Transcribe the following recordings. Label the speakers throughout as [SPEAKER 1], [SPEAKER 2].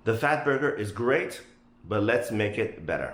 [SPEAKER 1] The fat burger is great, but let's make it better.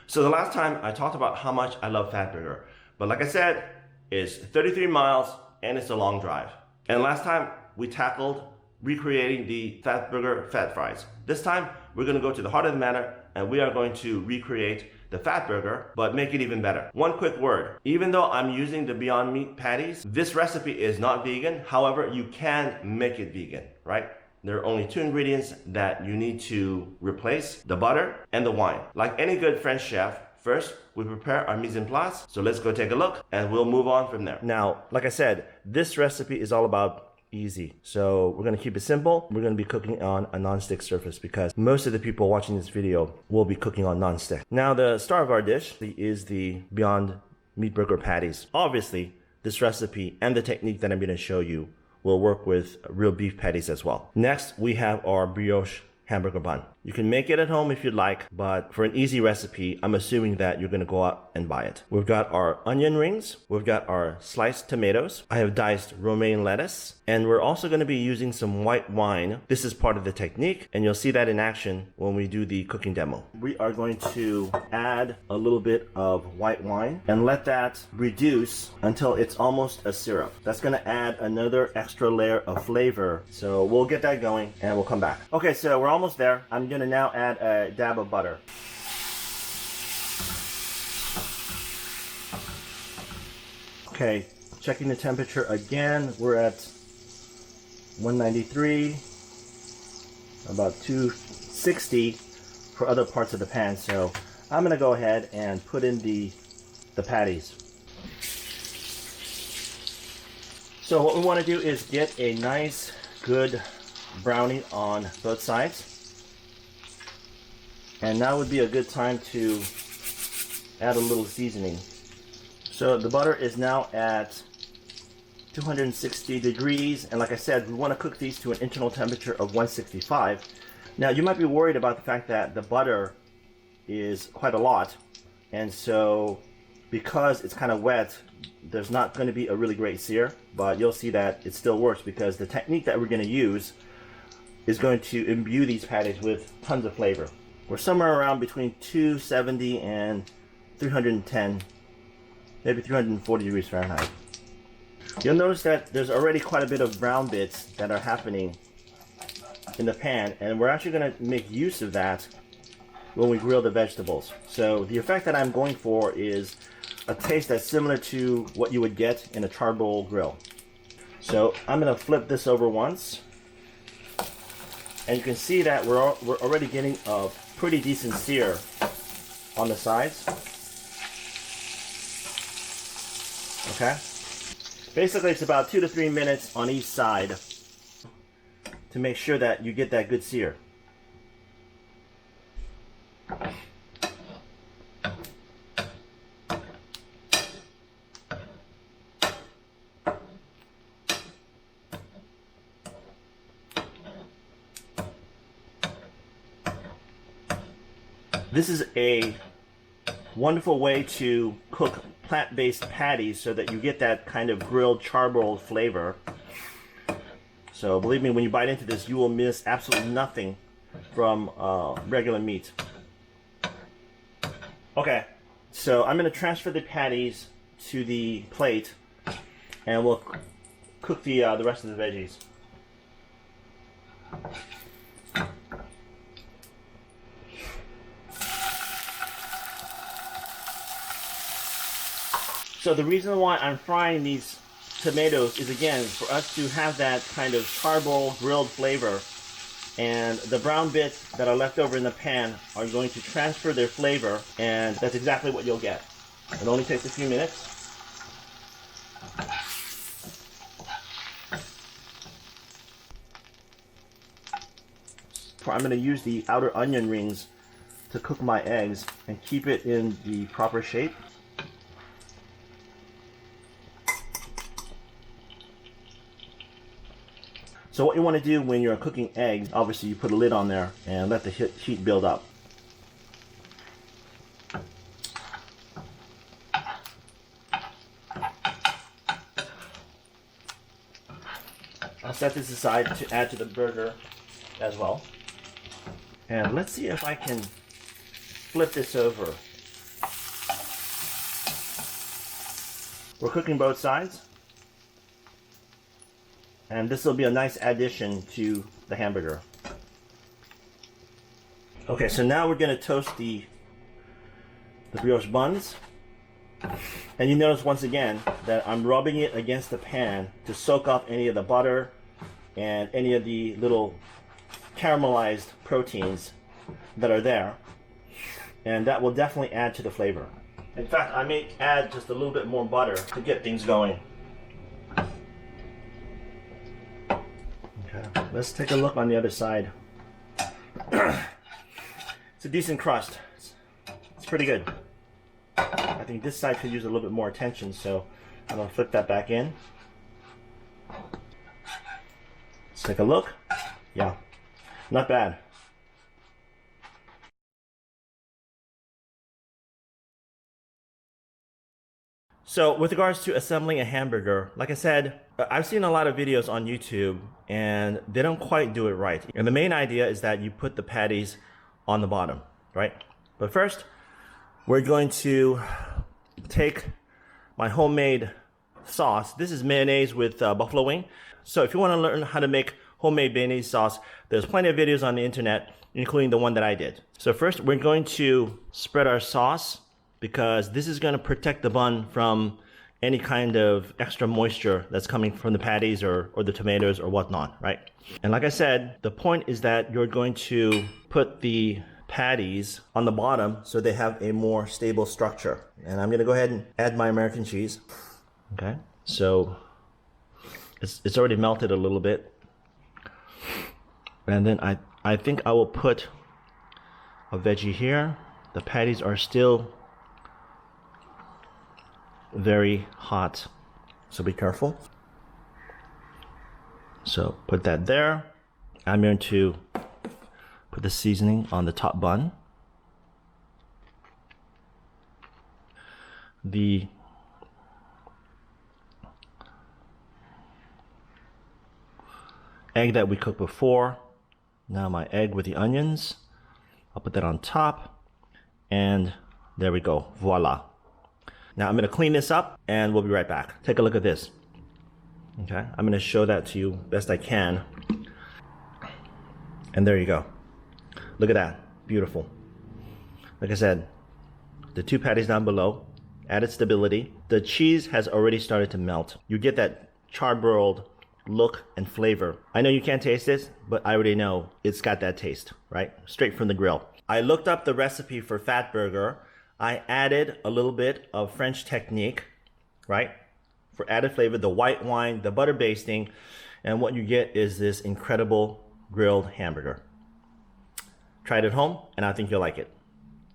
[SPEAKER 1] So the last time I talked about how much I love Fatburger, but like I said, it's 33 miles and it's a long drive. And last time we tackled recreating the Fatburger fat fries. This time we're gonna go to the heart of the matter and we are going to recreate the Fatburger, but make it even better. One quick word, even though I'm using the Beyond Meat patties, this recipe is not vegan. However, you can make it vegan, right? There are only two ingredients that you need to replace, the butter and the wine. Like any good French chef, first we prepare our mise en place. So let's go take a look and we'll move on from there. Now, like I said, this recipe is all about easy. So we're gonna keep it simple. We're gonna be cooking on a non-stick surface because most of the people watching this video will be cooking on non-stick. Now, the star of our dish is the Beyond Meat Burger patties. Obviously, this recipe and the technique that I'm gonna show you will work with real beef patties as well. Next, we have our brioche hamburger bun. You can make it at home if you'd like, but for an easy recipe, I'm assuming that you're gonna go out and buy it. We've got our onion rings, we've got our sliced tomatoes, I have diced romaine lettuce, and we're also gonna be using some white wine. This is part of the technique, and you'll see that in action when we do the cooking demo. We are going to add a little bit of white wine and let that reduce until it's almost a syrup. That's gonna add another extra layer of flavor. So we'll get that going and we'll come back. Okay, so we're almost there. I'm gonna now add a dab of butter. Okay, checking the temperature again. We're at 193, about 260 for other parts of the pan. So I'm gonna go ahead and put in the patties. So what we want to do is get a nice, good browning on both sides. And now would be a good time to add a little seasoning. So the butter is now at 260 degrees, and like I said, we want to cook these to an internal temperature of 165. Now you might be worried about the fact that the butter is quite a lot, and so because it's kind of wet, there's not going to be a really great sear, but you'll see that it still works because the technique that we're going to use is going to imbue these patties with tons of flavor. We're somewhere around between 270 and 310, maybe 340 degrees Fahrenheit. You'll notice that there's already quite a bit of brown bits that are happening in the pan, and we're actually going to make use of that when we grill the vegetables. So the effect that I'm going for is a taste that's similar to what you would get in a charcoal grill. So I'm going to flip this over once, and you can see that we're already getting a pretty decent sear on the sides. Okay, basically it's about 2 to 3 minutes on each side to make sure that you get that good sear. This is a wonderful way to cook plant-based patties so that you get that kind of grilled charcoal flavor. So believe me, when you bite into this, you will miss absolutely nothing from regular meat. Okay, so I'm going to transfer the patties to the plate, and we'll cook the rest of the veggies. So the reason why I'm frying these tomatoes is, again, for us to have that kind of charcoal grilled flavor, and the brown bits that are left over in the pan are going to transfer their flavor, and that's exactly what you'll get. It only takes a few minutes. I'm going to use the outer onion rings to cook my eggs and keep it in the proper shape. So what you want to do when you're cooking eggs, obviously you put a lid on there and let the heat build up. I'll set this aside to add to the burger as well. And let's see if I can flip this over. We're cooking both sides. And this will be a nice addition to the hamburger. Okay, so now we're going to toast the brioche buns. And you notice once again that I'm rubbing it against the pan to soak up any of the butter and any of the little caramelized proteins that are there. And that will definitely add to the flavor. In fact, I may add just a little bit more butter to get things going. Okay, let's take a look on the other side. It's a decent crust. It's pretty good. I think this side could use a little bit more attention, so I'm going to flip that back in. Let's take a look. Yeah, not bad. So with regards to assembling a hamburger, like I said, I've seen a lot of videos on YouTube and they don't quite do it right. And the main idea is that you put the patties on the bottom, right? But first, we're going to take my homemade sauce. This is mayonnaise with buffalo wing. So if you want to learn how to make homemade mayonnaise sauce, there's plenty of videos on the internet, including the one that I did. So first, we're going to spread our sauce because this is going to protect the bun from any kind of extra moisture that's coming from the patties or the tomatoes or whatnot, right? And like I said, the point is that you're going to put the patties on the bottom so they have a more stable structure. And I'm going to go ahead and add my American cheese. Okay, so it's already melted a little bit. And then I think I will put a veggie here. The patties are still very hot, so be careful. So put that there. I'm going to put the seasoning on the top bun. The egg that we cooked before. Now my egg with the onions. I'll put that on top. And there we go. Voila. Now I'm going to clean this up and we'll be right back. Take a look at this. Okay, I'm going to show that to you best I can. And there you go. Look at that. Beautiful. Like I said, the two patties down below added stability. The cheese has already started to melt. You get that charbroiled look and flavor. I know you can't taste this, but I already know it's got that taste, right? Straight from the grill. I looked up the recipe for fat burger. I added a little bit of French technique, right? For added flavor, the white wine, the butter basting, and what you get is this incredible grilled hamburger. Try it at home, and I think you'll like it.